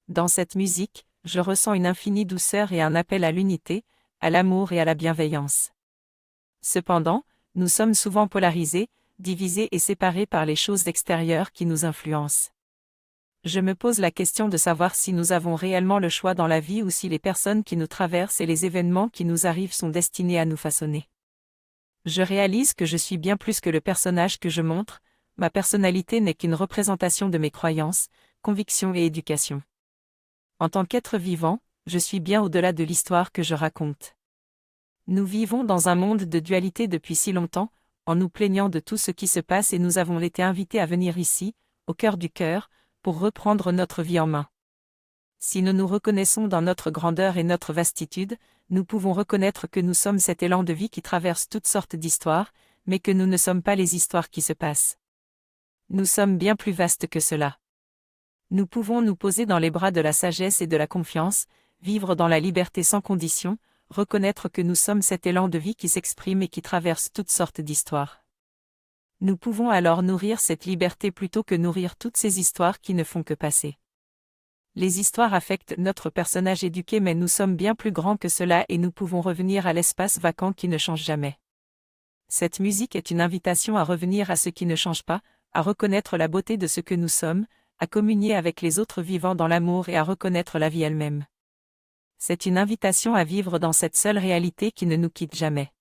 Dans cette musique, je ressens une infinie douceur et un appel à l'unité, à l'amour et à la bienveillance. Cependant, nous sommes souvent polarisés, divisés et séparés par les choses extérieures qui nous influencent. Je me pose la question de savoir si nous avons réellement le choix dans la vie ou si les personnes qui nous traversent et les événements qui nous arrivent sont destinés à nous façonner. Je réalise que je suis bien plus que le personnage que je montre, ma personnalité n'est qu'une représentation de mes croyances, convictions et éducation. En tant qu'être vivant, je suis bien au-delà de l'histoire que je raconte. Nous vivons dans un monde de dualité depuis si longtemps, en nous plaignant de tout ce qui se passe et nous avons été invités à venir ici, au cœur du cœur, pour reprendre notre vie en main. Si nous nous reconnaissons dans notre grandeur et notre vastitude, nous pouvons reconnaître que nous sommes cet élan de vie qui traverse toutes sortes d'histoires, mais que nous ne sommes pas les histoires qui se passent. Nous sommes bien plus vastes que cela. Nous pouvons nous poser dans les bras de la sagesse et de la confiance, vivre dans la liberté sans condition, reconnaître que nous sommes cet élan de vie qui s'exprime et qui traverse toutes sortes d'histoires. Nous pouvons alors nourrir cette liberté plutôt que nourrir toutes ces histoires qui ne font que passer. Les histoires affectent notre personnage éduqué mais nous sommes bien plus grands que cela et nous pouvons revenir à l'espace vacant qui ne change jamais. Cette musique est une invitation à revenir à ce qui ne change pas, à reconnaître la beauté de ce que nous sommes, à communier avec les autres vivants dans l'amour et à reconnaître la vie elle-même. C'est une invitation à vivre dans cette seule réalité qui ne nous quitte jamais.